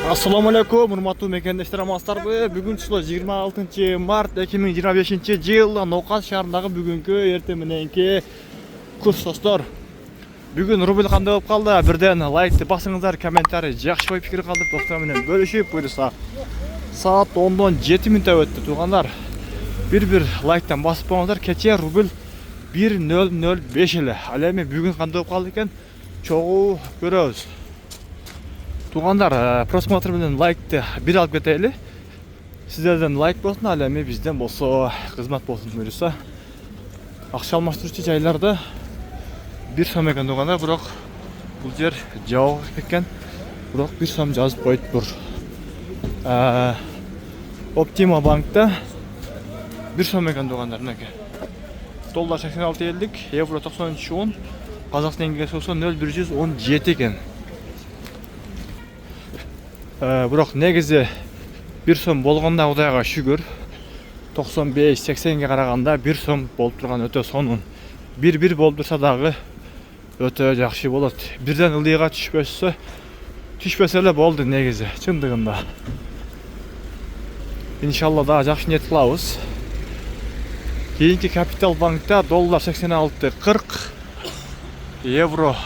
Assalamu alaikum, урматтуу мекендештер, амансыздарбы? Бүгүн число 26 март 2025 жыл Нокас шаарындагы бүгүнкү эртең мененки курс достор. Бүгүн рубль кандай болуп калды? Бирден лайкты басыңыздар, комментарий жакшы ой пикир калдырып достор менен бөлүшүп, буюрса саат 10дон 7 мүнөт өттү туугандар. Бир лайктан басып коюңуздар. Кече рубль 1.005 эле. Ал эми бүгүн кандай болуп калды экен? Чогуу көрөбүз. Туғандар, просмотр менен лайкты бир алып кетели. Сиздерден лайк болсун, ал эми бизден болсо кызмат болсун буюрса. Акча алмаштыруучу жайларда 1 сом экен туғандар, бирок бул жер жабык экен. Бирок 1 сом жазып коюптур. Optima банкта 1 сом экен туғандар, мынакей. Доллар 86.50, евро 93.10, казак теңгеге болсо 0.117 экен. Бирок негизи 1 сом болгондо Кудайга шүгүр. 95-80ге караганда 1 сом болуп турган өтө сонун. 1 болуп турса дагы өтө жакшы болот. Бирден ылыйга түшпөсө эле болду негизи, чындыгында. Иншалла да жакшы ниет кылабыз. Кийинки Капитал банкта доллар 86.40, евро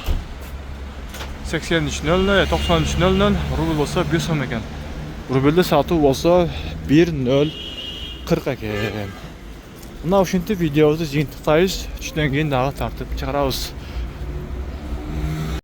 83.00, 93.00, рубль болсо 1 сом экен. Рубльді сатуу болсо 1.040 экен. Мына ушинтип видеобузду жыйынтыктайбыз. Түштөн кийин дагы тартып чыгарабыз.